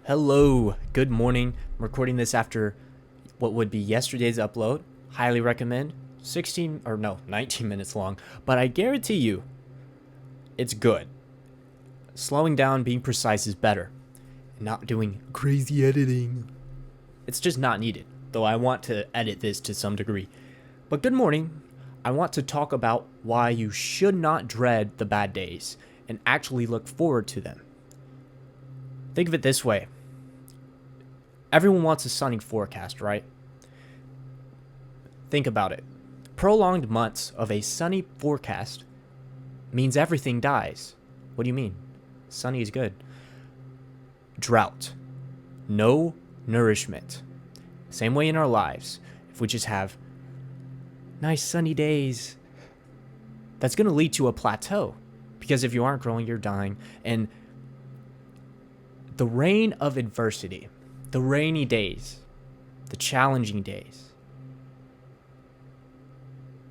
Hello, good morning. I'm recording this after what would be yesterday's upload. Highly recommend. 19 minutes long, but I guarantee you it's good. Slowing down, being precise is better. Not doing crazy editing. It's just not needed, though I want to edit this to some degree. But good morning. I want to talk about why you should not dread the bad days and actually look forward to them. Think of it this way. Everyone wants a sunny forecast, right? Think about it. Prolonged months of a sunny forecast means everything dies. What do you mean? Sunny is good. Drought. No nourishment. Same way in our lives. If we just have nice sunny days, that's going to lead to a plateau. Because if you aren't growing, you're dying. And the reign of adversity, the rainy days, the challenging days,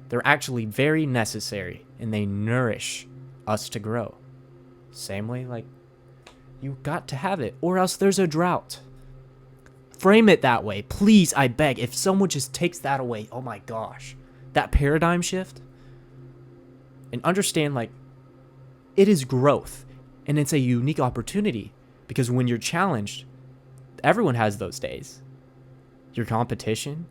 they're actually very necessary and they nourish us to grow. Same way, like, you got to have it or else there's a drought. Frame it that way. Please, I beg. If someone just takes that away, oh my gosh, that paradigm shift. And understand, like, it is growth and it's a unique opportunity because when you're challenged, everyone has those days. Your competition.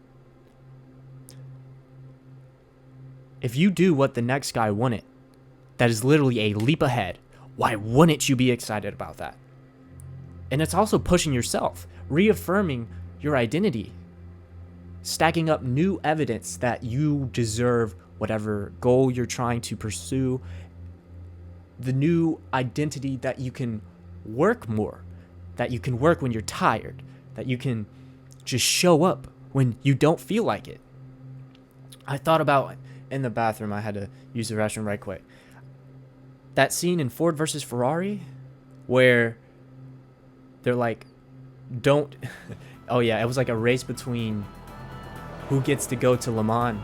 If you do what the next guy wanted, that is literally a leap ahead. Why wouldn't you be excited about that? And it's also pushing yourself, reaffirming your identity, stacking up new evidence that you deserve whatever goal you're trying to pursue, the new identity that you can work more, that you can work when you're tired, that you can just show up when you don't feel like it. I thought about in the bathroom, I had to use the restroom right quick. That scene in Ford versus Ferrari where they're like, don't, oh yeah, it was like a race between who gets to go to Le Mans.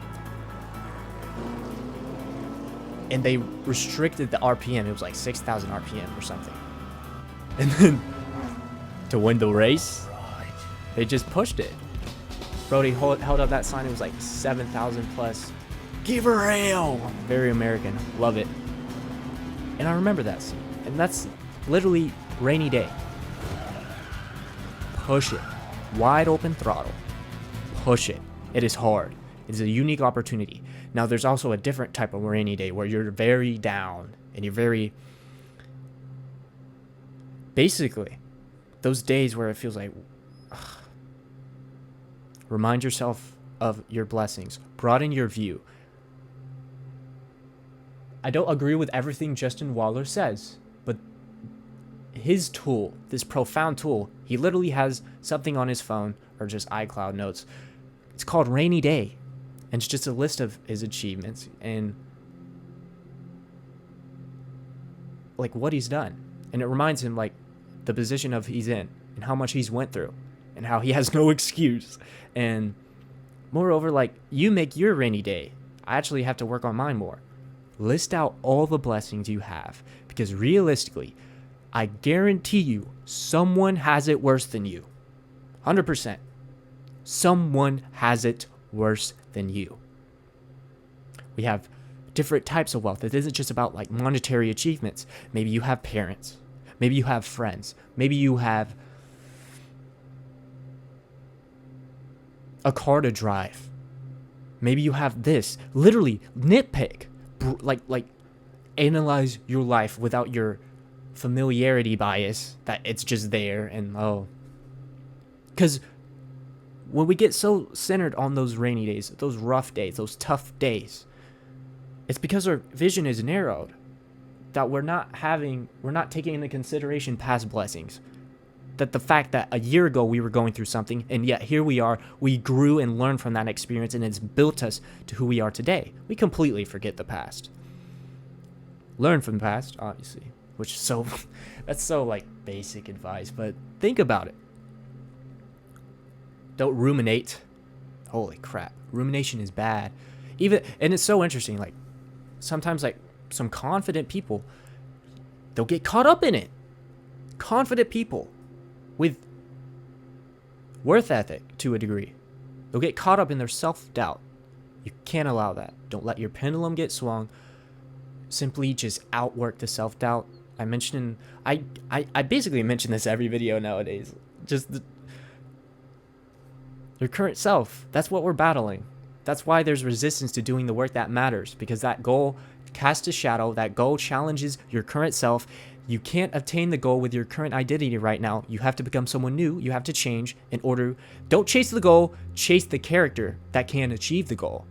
And they restricted the RPM. It was like 6,000 RPM or something. And then to win the race, they just pushed it. Brody held up that sign. It was like 7,000 plus. Give her hell. Very American. Love it. And I remember that scene. And that's literally rainy day. Push it. Wide open throttle. Push it. It is hard. It is a unique opportunity. Now, there's also a different type of rainy day where you're very down and you're very... Basically, those days where it feels like... Remind yourself of your blessings. Broaden your view. I don't agree with everything Justin Waller says, but his tool, this profound tool, he literally has something on his phone or just iCloud notes. It's called Rainy Day. And it's just a list of his achievements and like what he's done. And it reminds him like the position of he's in and how much he's went through and how he has no excuse. And moreover, like you make your rainy day. I actually have to work on mine more. List out all the blessings you have because realistically, I guarantee you someone has it worse than you. 100%. Someone has it worse than you. We have different types of wealth. It isn't just about like monetary achievements. Maybe you have parents. Maybe you have friends. Maybe you have a car to drive. Maybe you have this. Literally nitpick. Like analyze your life without your familiarity bias that it's just there and because when we get so centered on those rainy days, those rough days, those tough days, it's because our vision is narrowed, that we're not taking into consideration past blessings. That the fact that a year ago we were going through something, and yet here we are, we grew and learned from that experience, and it's built us to who we are today. We completely forget the past. Learn from the past, obviously, which is so, that's so like basic advice, but think about it. Don't ruminate. Holy crap. Rumination is bad. And it's so interesting. Like sometimes like some confident people, they'll get caught up in it. Confident people with worth ethic to a degree. They'll get caught up in their self-doubt. You can't allow that. Don't let your pendulum get swung. Simply just outwork the self-doubt. I basically mention this every video nowadays. Your current self. That's what we're battling. That's why there's resistance to doing the work that matters, because that goal casts a shadow. That goal challenges your current self. You can't attain the goal with your current identity right now. You have to become someone new. You have to change in order. Don't chase the goal, chase the character that can achieve the goal.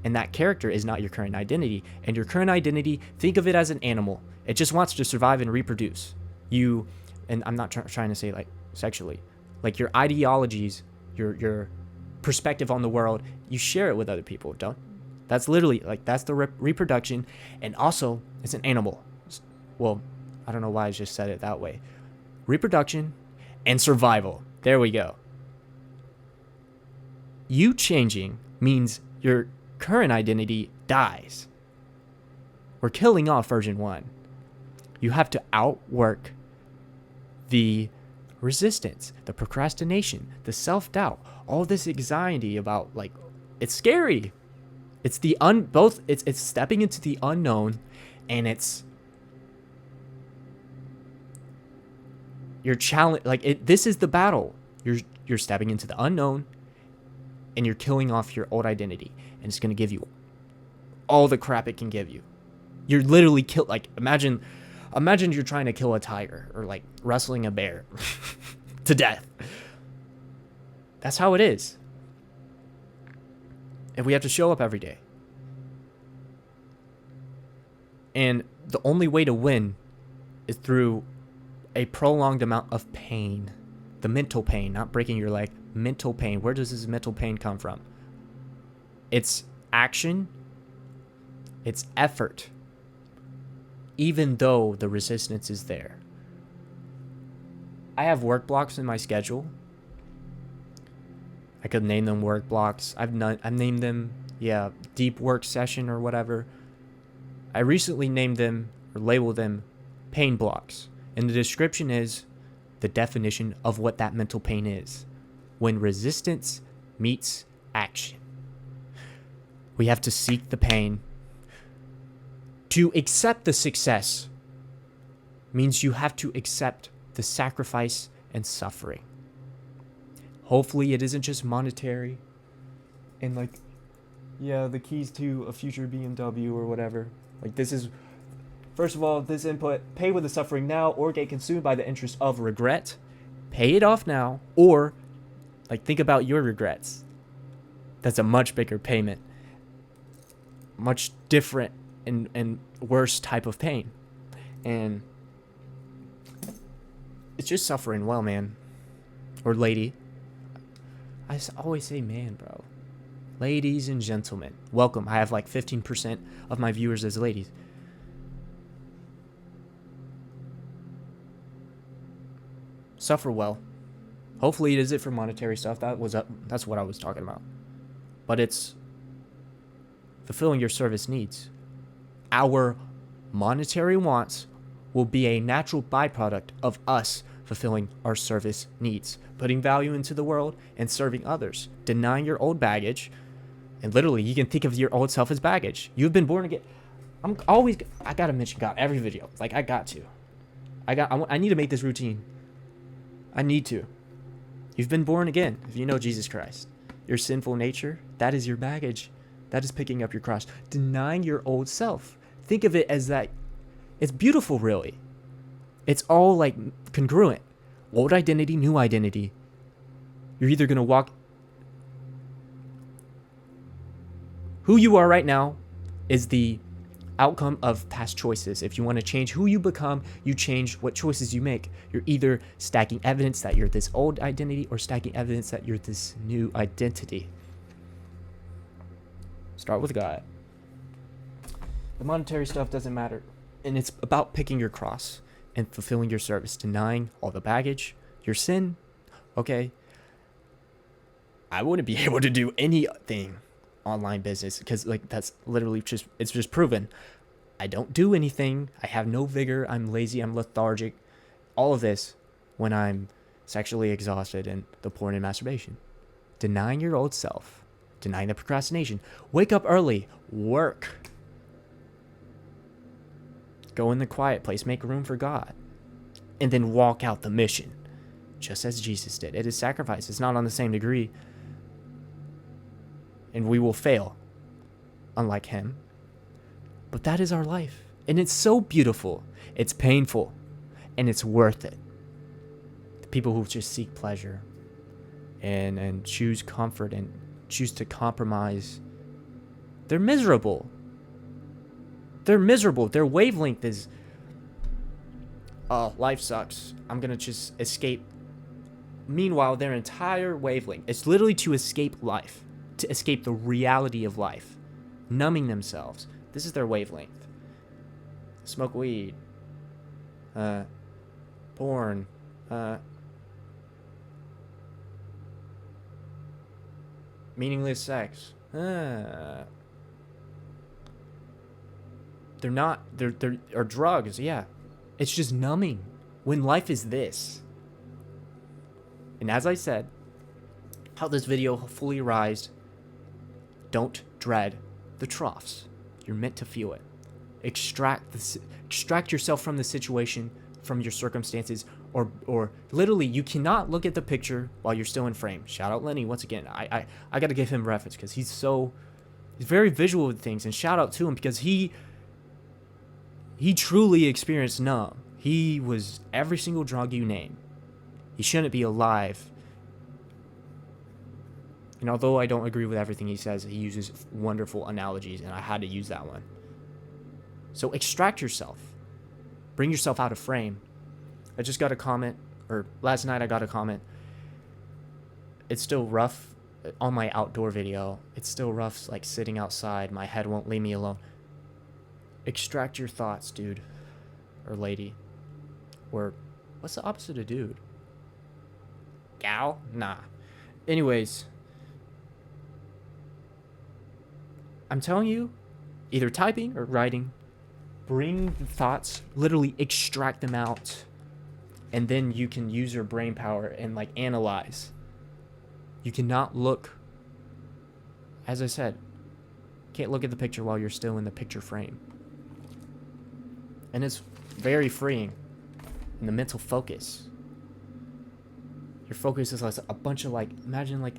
And that character is not your current identity. And your current identity, think of it as an animal. It just wants to survive and reproduce. And I'm not trying to say like sexually, like your ideologies, your perspective on the world, you share it with other people, don't? That's literally like, that's the reproduction. And also, it's an animal. Well, I don't know why I just said it that way. Reproduction and survival. There we go. You changing means your current identity dies. We're killing off version 1. You have to outwork the resistance, the procrastination, the self-doubt, all this anxiety about, like, it's scary. It's the it's stepping into the unknown, and it's your challenge. Like, this is the battle. You're stepping into the unknown, and you're killing off your old identity, and it's going to give you all the crap it can give you. You're literally imagine you're trying to kill a tiger or like wrestling a bear to death. That's how it is. And we have to show up every day. And the only way to win is through a prolonged amount of pain. The mental pain, not breaking your leg. Mental pain. Where does this mental pain come from? It's action. It's effort. Even though the resistance is there. I have work blocks in my schedule. I could name them work blocks. I've named them, deep work session or whatever. I recently named them or labeled them pain blocks. And the description is the definition of what that mental pain is. When resistance meets action. We have to seek the pain. To accept the success means you have to accept the sacrifice and suffering. Hopefully it isn't just monetary and the keys to a future BMW or whatever. Like, this is, first of all, this input, pay with the suffering now or get consumed by the interest of regret. Pay it off now, or think about your regrets. That's a much bigger payment. Much different and worse type of pain. And it's just suffering well, man. Or lady. I always say man, bro. Ladies and gentlemen, welcome. I have 15% of my viewers as ladies. Suffer well. Hopefully it isn't for monetary stuff. That's what I was talking about. But it's fulfilling your service needs. Our monetary wants will be a natural byproduct of us fulfilling our service needs, putting value into the world and serving others, denying your old baggage. And literally, you can think of your old self as baggage. You've been born again. I gotta mention God every video. I got to. I need to make this routine. I need to. You've been born again if you know Jesus Christ. Your sinful nature, that is your baggage. That is picking up your cross. Denying your old self. Think of it as that. It's beautiful, really. It's all congruent. Old identity, new identity. You're either going to walk. Who you are right now is the outcome of past choices. If you want to change who you become, you change what choices you make. You're either stacking evidence that you're this old identity or stacking evidence that you're this new identity. Start with God. The monetary stuff doesn't matter. And it's about picking your cross and fulfilling your service, denying all the baggage, your sin. Okay. I wouldn't be able to do anything online business because that's literally it's just proven. I don't do anything. I have no vigor. I'm lazy. I'm lethargic. All of this when I'm sexually exhausted, and the porn and masturbation. Denying your old self, denying the procrastination. Wake up early, work. Go in the quiet place, make room for God, and then walk out the mission, just as Jesus did. It is sacrifice. It's not on the same degree, and we will fail, unlike him. But that is our life, and it's so beautiful. It's painful, and it's worth it. The people who just seek pleasure and choose comfort and choose to compromise, they're miserable. They're miserable. Their wavelength is, oh, life sucks, I'm going to just escape. Meanwhile, their entire wavelength is literally to escape life, to escape the reality of life, numbing themselves. This is their wavelength. Smoke weed. Porn. Meaningless sex. They're drugs, yeah. It's just numbing when life is this. And as I said, how this video fully arised, don't dread the troughs. You're meant to feel it. Extract yourself from the situation, from your circumstances, or literally you cannot look at the picture while you're still in frame. Shout out Lenny once again. I got to give him reference because he's very visual with things, and shout out to him because he truly experienced numb. He was every single drug you name. He shouldn't be alive. And although I don't agree with everything he says, he uses wonderful analogies, and I had to use that one. So extract yourself. Bring yourself out of frame. I just got a comment, or last night I got a comment. It's still rough on my outdoor video. It's still rough, like sitting outside. My head won't leave me alone. Extract your thoughts, dude. Or lady. Or what's the opposite of dude? Gal? Nah. Anyways, I'm telling you, either typing or writing, bring the thoughts, literally extract them out, and then you can use your brain power and like analyze. You cannot look, as I said, can't look at the picture while you're still in the picture frame. And it's very freeing in the mental focus. Your focus is like a bunch of imagine like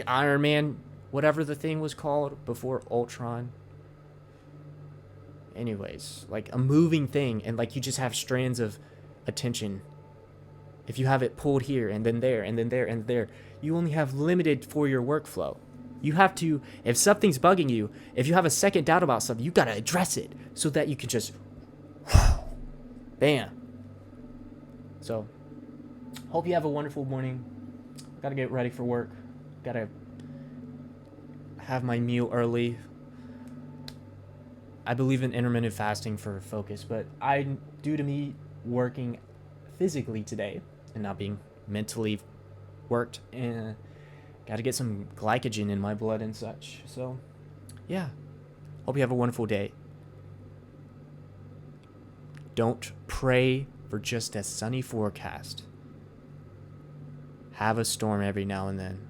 Iron Man, whatever the thing was called before Ultron. Anyways, like a moving thing, and like you just have strands of attention. If you have it pulled here and then there and then there and there, you only have limited for your workflow. You have to, if something's bugging you, if you have a second doubt about something, you gotta address it so that you can just bam. So, hope you have a wonderful morning. Gotta get ready for work. Gotta have my meal early. I believe in intermittent fasting for focus, but due to me working physically today and not being mentally worked, and gotta get some glycogen in my blood and such. So, yeah. Hope you have a wonderful day. Don't pray for just a sunny forecast. Have a storm every now and then.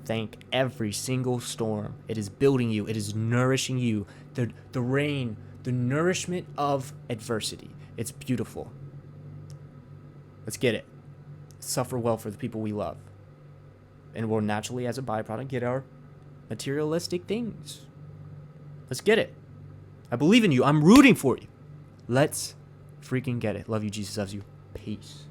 Thank every single storm. It is building you. It is nourishing you. The rain, the nourishment of adversity. It's beautiful. Let's get it. Suffer well for the people we love. And we'll naturally, as a byproduct, get our materialistic things. Let's get it. I believe in you. I'm rooting for you. Let's freaking get it. Love you. Jesus loves you. Peace.